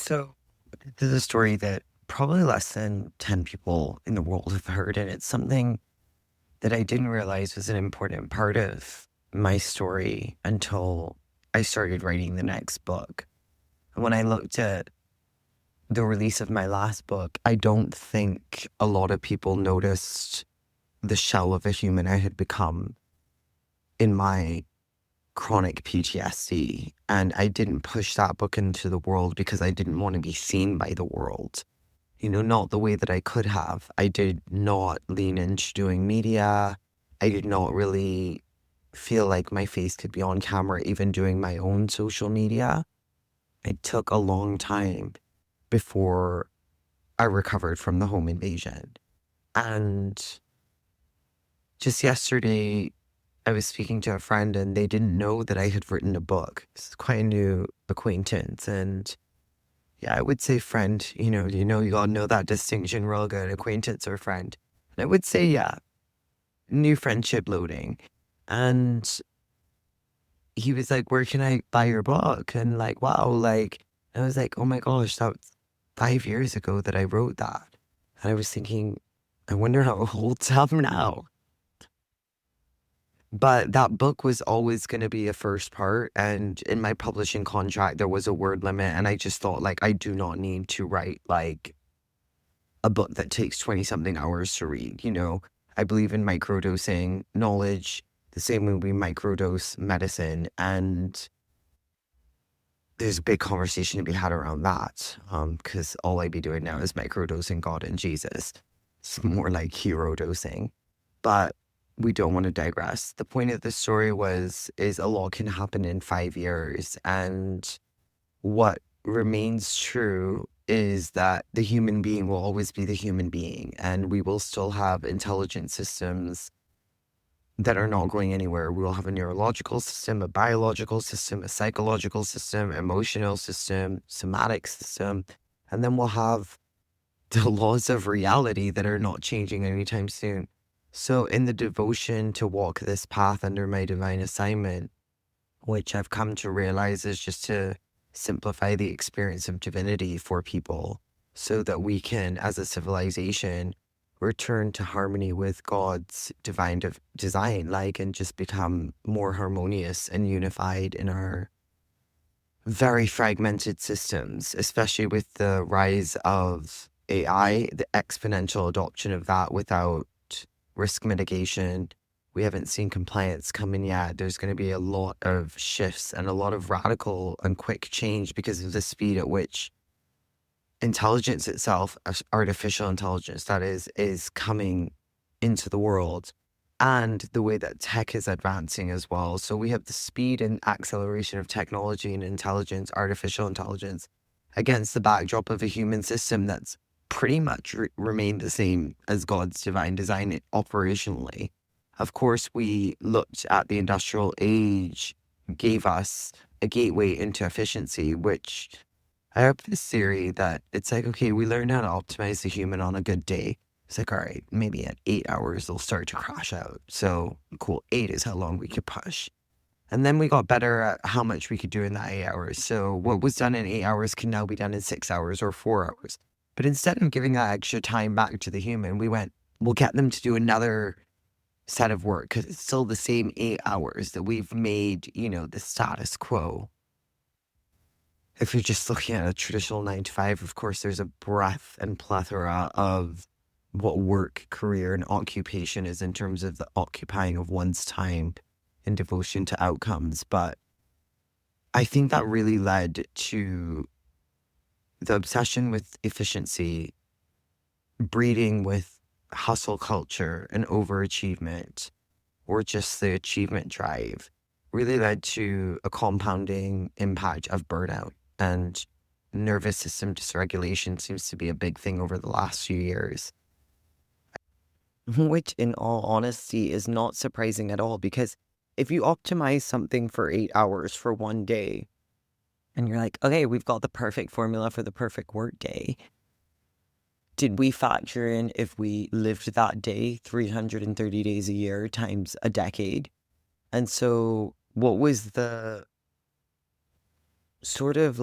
So, this is a story that probably less than 10 people in the world have heard, and it's something that I didn't realize was an important part of my story until I started writing the next book. When I looked at the release of my last book, I don't think a lot of people noticed the shell of a human I had become in my chronic PTSD. And I didn't push that book into the world because I didn't want to be seen by the world. Not the way that I could have. I did not lean into doing media. I did not really feel like my face could be on camera, even doing my own social media. It took a long time before I recovered from the home invasion. And just yesterday, I was speaking to a friend and they didn't know that I had written a book. This is quite a new acquaintance. And yeah, I would say friend, you all know that distinction real good, acquaintance or friend. And I would say, yeah, new friendship loading. And he was like, where can I buy your book? And like, wow, I was like, oh my gosh, that was 5 years ago that I wrote that. And I was thinking, I wonder how it holds up now. But that book was always going to be a first part. And in my publishing contract, there was a word limit. And I just thought, I do not need to write a book that takes 20 something hours to read. I believe in microdosing knowledge the same way we microdose medicine. And there's a big conversation to be had around that. Because all I'd be doing now is microdosing God and Jesus. It's more like hero dosing. But we don't want to digress. The point of the story is a lot can happen in 5 years. And what remains true is that the human being will always be the human being. And we will still have intelligent systems that are not going anywhere. We will have a neurological system, a biological system, a psychological system, emotional system, somatic system. And then we'll have the laws of reality that are not changing anytime soon. So, in the devotion to walk this path under my divine assignment, which I've come to realize is just to simplify the experience of divinity for people so that we can, as a civilization, return to harmony with God's divine design, and just become more harmonious and unified in our very fragmented systems, especially with the rise of AI, the exponential adoption of that without risk mitigation. We haven't seen compliance come in yet. There's going to be a lot of shifts and a lot of radical and quick change because of the speed at which intelligence itself, artificial intelligence that is coming into the world, and the way that tech is advancing as well. So we have the speed and acceleration of technology and intelligence, artificial intelligence, against the backdrop of a human system that's pretty much remained the same as God's divine design operationally. Of course, we looked at the industrial age, gave us a gateway into efficiency, which I have this theory that it's like, okay, we learned how to optimize the human on a good day. It's like, all right, maybe at 8 hours, they'll start to crash out. So cool, 8 is how long we could push. And then we got better at how much we could do in that 8 hours. So what was done in 8 hours can now be done in 6 hours or 4 hours. But instead of giving that extra time back to the human, we went, we'll get them to do another set of work because it's still the same 8 hours that we've made, the status quo. If you're just looking at a traditional 9 to 5, of course, there's a breadth and plethora of what work, career, and occupation is in terms of the occupying of one's time and devotion to outcomes. But I think that really led to the obsession with efficiency, breeding with hustle culture and overachievement, or just the achievement drive, really led to a compounding impact of burnout. And nervous system dysregulation seems to be a big thing over the last few years. Which, in all honesty, is not surprising at all, because if you optimize something for 8 hours for one day, and you're like, okay, we've got the perfect formula for the perfect work day, did we factor in if we lived that day 330 days a year times a decade? And so what was the sort of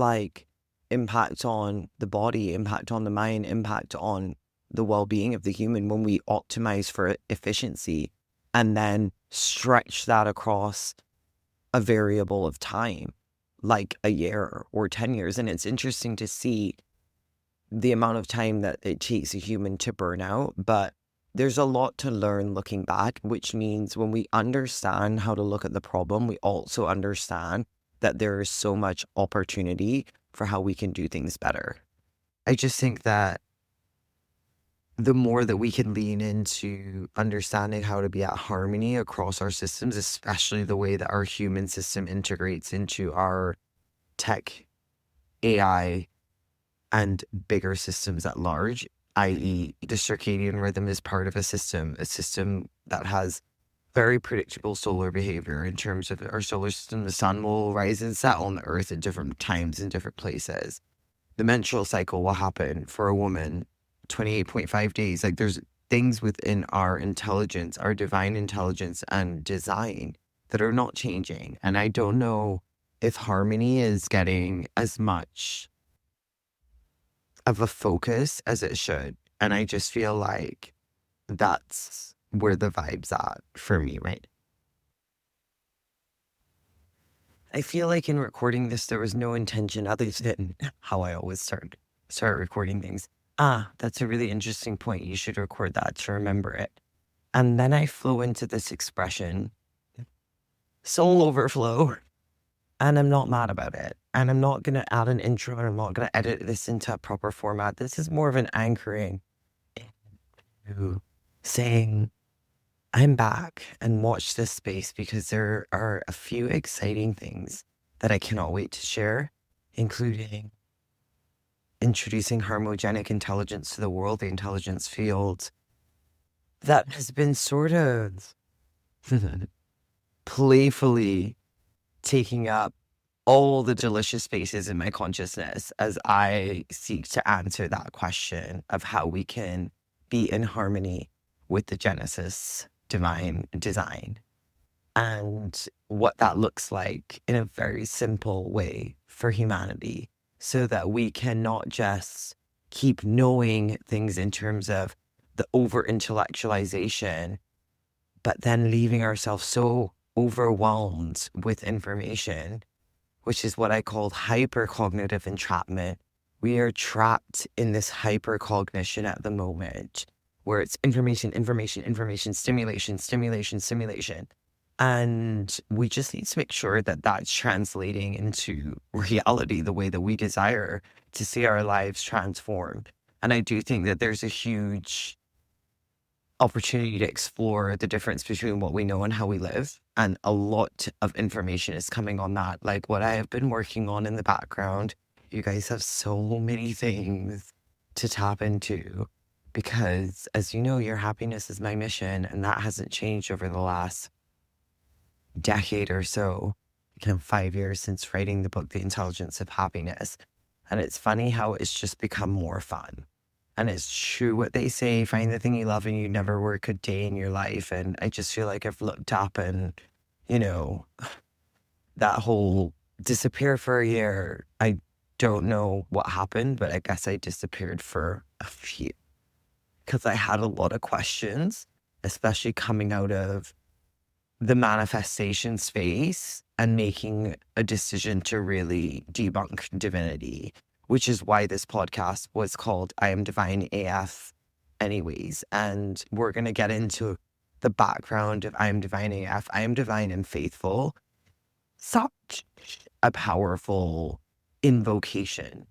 impact on the body, impact on the mind, impact on the well-being of the human when we optimize for efficiency and then stretch that across a variable of time, like a year or 10 years. And it's interesting to see the amount of time that it takes a human to burn out, but there's a lot to learn looking back, which means when we understand how to look at the problem, we also understand that there is so much opportunity for how we can do things better. I just think that the more that we can lean into understanding how to be at harmony across our systems, especially the way that our human system integrates into our tech, AI, and bigger systems at large, i.e. the circadian rhythm is part of a system that has very predictable solar behavior in terms of our solar system. The sun will rise and set on the earth at different times in different places. The menstrual cycle will happen for a woman 28.5 days. Like, there's things within our intelligence, our divine intelligence and design that are not changing. And I don't know if harmony is getting as much of a focus as it should. And I just feel like that's where the vibe's at for me, right? I feel like in recording this, there was no intention other than how I always start recording things. That's a really interesting point. You should record that to remember it. And then I flow into this expression, soul overflow, and I'm not mad about it. And I'm not going to add an intro, and I'm not going to edit this into a proper format. This is more of an anchoring into saying, I'm back, and watch this space, because there are a few exciting things that I cannot wait to share, including introducing harmogenic intelligence to the world, the intelligence field that has been sort of playfully taking up all the delicious spaces in my consciousness as I seek to answer that question of how we can be in harmony with the Genesis divine design and what that looks like in a very simple way for humanity, so that we can not just keep knowing things in terms of the over intellectualization, but then leaving ourselves so overwhelmed with information, which is what I called hypercognitive entrapment. We are trapped in this hypercognition at the moment, where it's information, stimulation. And we just need to make sure that that's translating into reality the way that we desire to see our lives transformed. And I do think that there's a huge opportunity to explore the difference between what we know and how we live. And a lot of information is coming on that. Like what I have been working on in the background, you guys have so many things to tap into, because as you know, your happiness is my mission, and that hasn't changed over the last decade or so, 5 years since writing the book, The Intelligence of Happiness. And it's funny how it's just become more fun. And it's true what they say, find the thing you love and you never work a day in your life. And I just feel like I've looked up and, that whole disappear for a year, I don't know what happened, but I guess I disappeared for a few, because I had a lot of questions, especially coming out of the manifestation space and making a decision to really debunk divinity, which is why this podcast was called I Am Divine AF anyways. And we're going to get into the background of I Am Divine AF. I am divine and faithful. Such a powerful invocation.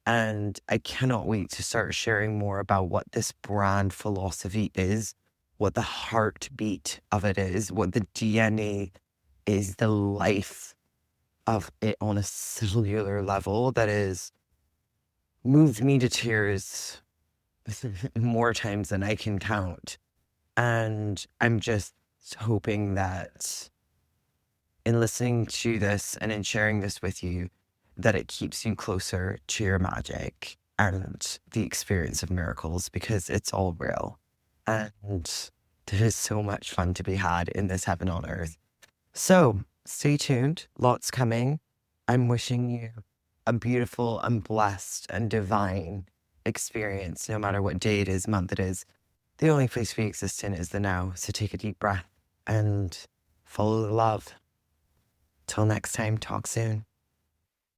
And I cannot wait to start sharing more about what this brand philosophy is, what the heartbeat of it is, what the DNA is, the life of it on a cellular level that has moved me to tears more times than I can count. And I'm just hoping that in listening to this and in sharing this with you, that it keeps you closer to your magic and the experience of miracles, because it's all real. And there is so much fun to be had in this heaven on earth. So stay tuned. Lots coming. I'm wishing you a beautiful and blessed and divine experience, no matter what day it is, month it is. The only place we exist in is the now. So take a deep breath and follow the love. Till next time, talk soon.